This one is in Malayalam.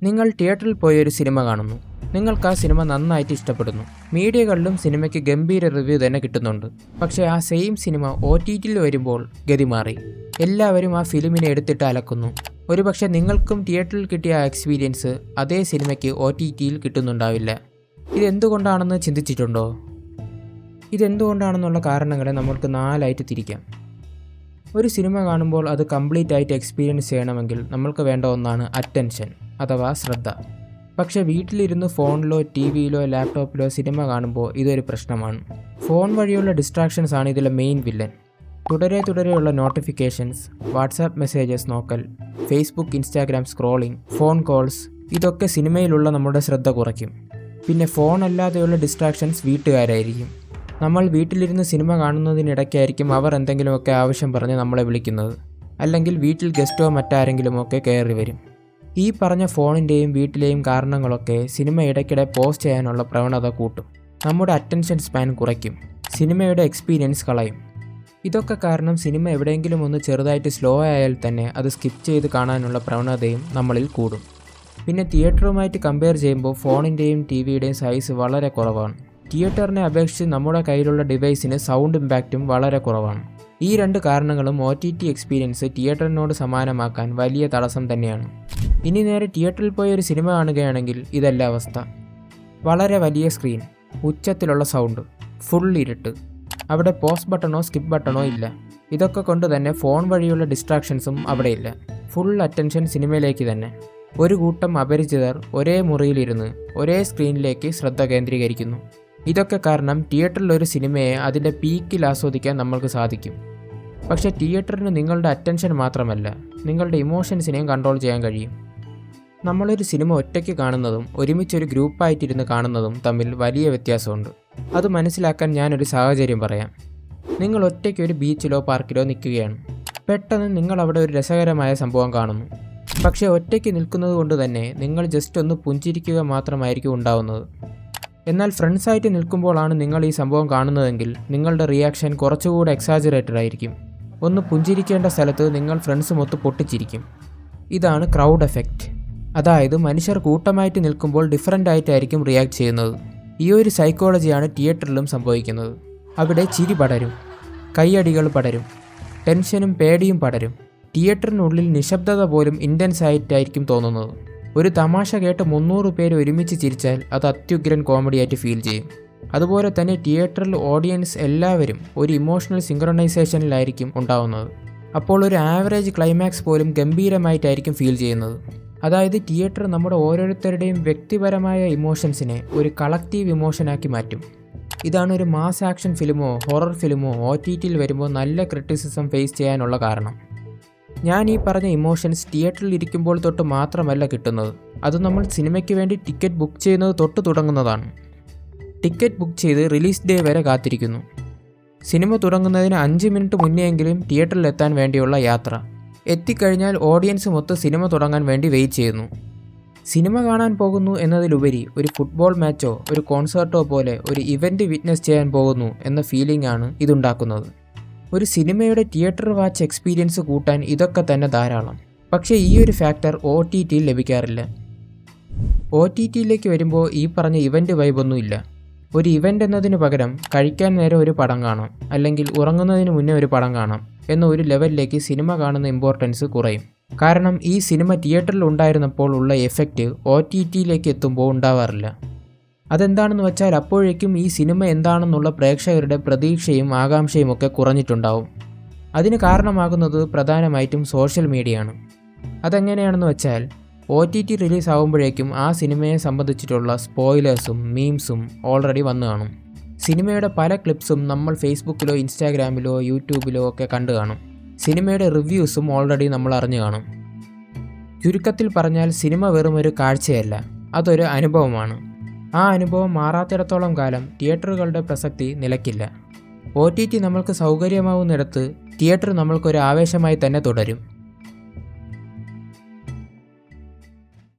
നിങ്ങൾ തിയേറ്ററിൽ പോയി ഒരു സിനിമ കാണുന്നു. നിങ്ങൾക്ക് ആ സിനിമ നന്നായിട്ട് ഇഷ്ടപ്പെടുന്നു. മീഡിയകളിലും സിനിമയ്ക്ക് ഗംഭീര റിവ്യൂ തന്നെ കിട്ടുന്നുണ്ട്. പക്ഷേ ആ സെയിം സിനിമ OTTയിൽ വരുമ്പോൾ ഗതി മാറി. എല്ലാവരും ആ ഫിലിമിനെ എടുത്തിട്ട് അലക്കുന്നു. ഒരുപക്ഷെ നിങ്ങൾക്കും തിയേറ്ററിൽ കിട്ടിയ ആ എക്സ്പീരിയൻസ് അതേ സിനിമയ്ക്ക് OTTയിൽ കിട്ടുന്നുണ്ടാവില്ല. ഇതെന്തുകൊണ്ടാണെന്ന് ചിന്തിച്ചിട്ടുണ്ടോ? ഇതെന്തുകൊണ്ടാണെന്നുള്ള കാരണങ്ങളെ നമ്മൾക്ക് 4ആയിട്ട് തിരിക്കാം. ഒരു സിനിമ കാണുമ്പോൾ അത് കംപ്ലീറ്റ് ആയിട്ട് എക്സ്പീരിയൻസ് ചെയ്യണമെങ്കിൽ നമ്മൾക്ക് വേണ്ട ഒന്നാണ് അറ്റൻഷൻ അഥവാ ശ്രദ്ധ. പക്ഷേ വീട്ടിലിരുന്ന് ഫോണിലോ TVയിലോ ലാപ്ടോപ്പിലോ സിനിമ കാണുമ്പോൾ ഇതൊരു പ്രശ്നമാണ്. ഫോൺ വഴിയുള്ള ഡിസ്ട്രാക്ഷൻസ് ആണ് ഇതിലെ മെയിൻ വില്ലൻ. തുടരെയുള്ള നോട്ടിഫിക്കേഷൻസ്, വാട്സാപ്പ് മെസ്സേജസ് നോക്കൽ, Facebook Instagram scrolling, phone calls, ഇതൊക്കെ സിനിമയിലുള്ള നമ്മുടെ ശ്രദ്ധ കുറയ്ക്കും. പിന്നെ ഫോൺ അല്ലാതെയുള്ള ഡിസ്ട്രാക്ഷൻസ് വീട്ടുകാരായിരിക്കും. നമ്മൾ വീട്ടിലിരുന്ന് സിനിമ കാണുന്നതിനിടയ്ക്കായിരിക്കും അവർ എന്തെങ്കിലുമൊക്കെ ആവശ്യം പറഞ്ഞ് നമ്മളെ വിളിക്കുന്നത്. അല്ലെങ്കിൽ വീട്ടിൽ ഗസ്റ്റോ മറ്റാരെങ്കിലുമൊക്കെ കയറി വരും. ഈ പറഞ്ഞ ഫോണിൻ്റെയും വീട്ടിലെയും കാരണങ്ങളൊക്കെ സിനിമ ഇടയ്ക്കിടെ പോസ് ചെയ്യാനുള്ള പ്രവണത കൂട്ടും. നമ്മുടെ അറ്റൻഷൻ സ്പാൻ കുറയ്ക്കും. സിനിമയുടെ എക്സ്പീരിയൻസ് കളയും. ഇതൊക്കെ കാരണം സിനിമ എവിടെയെങ്കിലും ഒന്ന് ചെറുതായിട്ട് സ്ലോ ആയാൽ തന്നെ അത് സ്കിപ്പ് ചെയ്ത് കാണാനുള്ള പ്രവണതയും നമ്മളിൽ കൂടും. പിന്നെ തിയേറ്ററുമായിട്ട് കമ്പയർ ചെയ്യുമ്പോൾ ഫോണിൻ്റെയും TVയുടെയും സൈസ് വളരെ കുറവാണ്. തിയേറ്ററിനെ അപേക്ഷിച്ച് നമ്മുടെ കയ്യിലുള്ള ഡിവൈസിന് സൗണ്ട് ഇമ്പാക്റ്റും വളരെ കുറവാണ്. ഈ 2 കാരണങ്ങളും OTT എക്സ്പീരിയൻസ് തിയേറ്ററിനോട് സമാനമാക്കാൻ വലിയ തടസ്സം തന്നെയാണ്. ഇനി നേരെ തിയേറ്ററിൽ പോയി ഒരു സിനിമ കാണുകയാണെങ്കിൽ ഇതല്ല അവസ്ഥ. വളരെ വലിയ സ്ക്രീൻ, ഉച്ചത്തിലുള്ള സൗണ്ട്, ഫുൾ ഇരുട്ട്, അവിടെ പോസ് ബട്ടണോ സ്കിപ്പ് ബട്ടണോ ഇല്ല. ഇതൊക്കെ കൊണ്ട് തന്നെ ഫോൺ വഴിയുള്ള ഡിസ്ട്രാക്ഷൻസും അവിടെയില്ല. ഫുൾ അറ്റൻഷൻ സിനിമയിലേക്ക് തന്നെ. ഒരു കൂട്ടം അപരിചിതർ ഒരേ മുറിയിലിരുന്ന് ഒരേ സ്ക്രീനിലേക്ക് ശ്രദ്ധ കേന്ദ്രീകരിക്കുന്നു. ഇതൊക്കെ കാരണം തിയേറ്ററിൽ ഒരു സിനിമയെ അതിൻ്റെ പീക്കിൽ ആസ്വദിക്കാൻ നമ്മൾക്ക് സാധിക്കും. പക്ഷേ തിയേറ്ററിന് നിങ്ങളുടെ അറ്റൻഷൻ മാത്രമല്ല, നിങ്ങളുടെ ഇമോഷൻസിനെയും കൺട്രോൾ ചെയ്യാൻ കഴിയും. നമ്മളൊരു സിനിമ ഒറ്റയ്ക്ക് കാണുന്നതും ഒരുമിച്ചൊരു ഗ്രൂപ്പായിട്ടിരുന്ന് കാണുന്നതും തമ്മിൽ വലിയ വ്യത്യാസമുണ്ട്. അത് മനസ്സിലാക്കാൻ ഞാനൊരു സാഹചര്യം പറയാം. നിങ്ങൾ ഒറ്റയ്ക്ക് ഒരു ബീച്ചിലോ പാർക്കിലോ നിൽക്കുകയാണ്. പെട്ടെന്ന് നിങ്ങൾ അവിടെ ഒരു രസകരമായ സംഭവം കാണുന്നു. പക്ഷേ ഒറ്റയ്ക്ക് നിൽക്കുന്നത് കൊണ്ട് തന്നെ നിങ്ങൾ ജസ്റ്റ് ഒന്ന് പുഞ്ചിരിക്കുക മാത്രമായിരിക്കും ഉണ്ടാവുന്നത്. എന്നാൽ ഫ്രണ്ട്സായിട്ട് നിൽക്കുമ്പോഴാണ് നിങ്ങൾ ഈ സംഭവം കാണുന്നതെങ്കിൽ നിങ്ങളുടെ റിയാക്ഷൻ കുറച്ചുകൂടെ എക്സാജറേറ്റഡ് ആയിരിക്കും. ഒന്ന് പുഞ്ചിരിക്കേണ്ട സ്ഥലത്ത് നിങ്ങൾ ഫ്രണ്ട്സുമൊത്ത് പൊട്ടിച്ചിരിക്കും. ഇതാണ് ക്രൗഡ് എഫക്റ്റ്. അതായത് മനുഷ്യർ കൂട്ടമായിട്ട് നിൽക്കുമ്പോൾ ഡിഫറൻ്റ് ആയിട്ടായിരിക്കും റിയാക്ട് ചെയ്യുന്നത്. ഈ ഒരു സൈക്കോളജിയാണ് തിയേറ്ററിലും സംഭവിക്കുന്നത്. അവിടെ ചിരി പടരും, കൈയടികൾ പടരും, ടെൻഷനും പേടിയും പടരും. തിയേറ്ററിനുള്ളിൽ നിശബ്ദത പോലും ഇൻറ്റൻസ് ആയിട്ടായിരിക്കും തോന്നുന്നത്. ഒരു തമാശ കേട്ട് 300 പേര് ഒരുമിച്ച് ചിരിച്ചാൽ അത് അത്യുഗ്രൻ കോമഡി ആയിട്ട് ഫീൽ ചെയ്യും. അതുപോലെ തന്നെ തിയേറ്ററിൽ ഓഡിയൻസ് എല്ലാവരും ഒരു ഇമോഷണൽ സിങ്ക്രണൈസേഷനിലായിരിക്കും ഉണ്ടാവുന്നത്. അപ്പോൾ ഒരു ആവറേജ് ക്ലൈമാക്സ് പോലും ഗംഭീരമായിട്ടായിരിക്കും ഫീൽ ചെയ്യുന്നത്. അതായത് തിയേറ്റർ നമ്മുടെ ഓരോരുത്തരുടെയും വ്യക്തിപരമായ ഇമോഷൻസിനെ ഒരു കളക്റ്റീവ് ഇമോഷനാക്കി മാറ്റും. ഇതാണ് ഒരു മാസ് ആക്ഷൻ ഫിലിമോ ഹൊറർ ഫിലിമോ OTTയിൽ വരുമ്പോൾ നല്ല ക്രിറ്റിസിസം ഫേസ് ചെയ്യാനുള്ള കാരണം. ഞാൻ ഈ പറഞ്ഞ ഇമോഷൻസ് തിയേറ്ററിൽ ഇരിക്കുമ്പോൾ തൊട്ട് മാത്രമല്ല കിട്ടുന്നത്. അത് നമ്മൾ സിനിമയ്ക്ക് വേണ്ടി ടിക്കറ്റ് ബുക്ക് ചെയ്യുന്നത് തൊട്ട് തുടങ്ങുന്നതാണ്. ടിക്കറ്റ് ബുക്ക് ചെയ്ത് റിലീസ് ഡേ വരെ കാത്തിരിക്കുന്നു. സിനിമ തുടങ്ങുന്നതിന് 5 മിനിറ്റ് മുന്നെയെങ്കിലും തിയേറ്ററിൽ എത്താൻ വേണ്ടിയുള്ള യാത്ര. എത്തിക്കഴിഞ്ഞാൽ ഓഡിയൻസ് മൊത്തം സിനിമ തുടങ്ങാൻ വേണ്ടി വെയിറ്റ് ചെയ്യുന്നു. സിനിമ കാണാൻ പോകുന്നു എന്നതിലുപരി ഒരു ഫുട്ബോൾ മാച്ചോ ഒരു കോൺസേർട്ടോ പോലെ ഒരു ഇവൻ്റ് വിറ്റ്നസ് ചെയ്യാൻ പോകുന്നു എന്ന ഫീലിംഗ് ആണ് ഇതുണ്ടാക്കുന്നത്. ഒരു സിനിമയുടെ തിയേറ്റർ വാച്ച് എക്സ്പീരിയൻസ് കൂട്ടാൻ ഇതൊക്കെ തന്നെ ധാരാളം. പക്ഷേ ഈ ഒരു ഫാക്ടർ OTTയിൽ ലഭിക്കാറില്ല. OTTയിലേക്ക് വരുമ്പോൾ ഈ പറഞ്ഞ ഇവൻ്റ് വൈബൊന്നും ഇല്ല. ഒരു ഇവൻ്റ് എന്നതിന് പകരം കഴിക്കാൻ നേരം ഒരു പടം കാണാം, അല്ലെങ്കിൽ ഉറങ്ങുന്നതിന് മുന്നേ ഒരു പടം കാണാം എന്ന ഒരു ലെവലിലേക്ക് സിനിമ കാണുന്ന ഇമ്പോർട്ടൻസ് കുറയും. കാരണം ഈ സിനിമ തിയേറ്ററിൽ ഉണ്ടായിരുന്നപ്പോൾ ഉള്ള എഫക്റ്റ് OTTയിലേക്ക് എത്തുമ്പോൾ ഉണ്ടാവാറില്ല. അതെന്താണെന്ന് വെച്ചാൽ അപ്പോഴേക്കും ഈ സിനിമ എന്താണെന്നുള്ള പ്രേക്ഷകരുടെ പ്രതീക്ഷയും ആകാംക്ഷയും ഒക്കെ കുറഞ്ഞിട്ടുണ്ടാവും. അതിന് കാരണമാകുന്നത് പ്രധാനമായിട്ടും സോഷ്യൽ മീഡിയയാണ്. അതെങ്ങനെയാണെന്ന് വെച്ചാൽ OTT റിലീസ് ആകുമ്പോഴേക്കും ആ സിനിമയെ സംബന്ധിച്ചിട്ടുള്ള സ്പോയിലേഴ്സും മീംസും ഓൾറെഡി വന്നു കാണും. സിനിമയുടെ പല ക്ലിപ്സും നമ്മൾ ഫേസ്ബുക്കിലോ ഇൻസ്റ്റാഗ്രാമിലോ യൂട്യൂബിലോ ഒക്കെ കണ്ടു കാണും. സിനിമയുടെ റിവ്യൂസും ഓൾറെഡി നമ്മൾ അറിഞ്ഞു കാണും. ചുരുക്കത്തിൽ പറഞ്ഞാൽ സിനിമ വെറും ഒരു കാഴ്ചയല്ല, അതൊരു അനുഭവമാണ്. ആ അനുഭവം മാറാത്തിടത്തോളം കാലം തിയേറ്ററുകളുടെ പ്രസക്തി നിലയ്ക്കില്ല. OTT നമ്മൾക്ക് സൗകര്യമാവുന്നിടത്ത് തിയേറ്റർ നമ്മൾക്കൊരു ആവേശമായി തന്നെ തുടരും.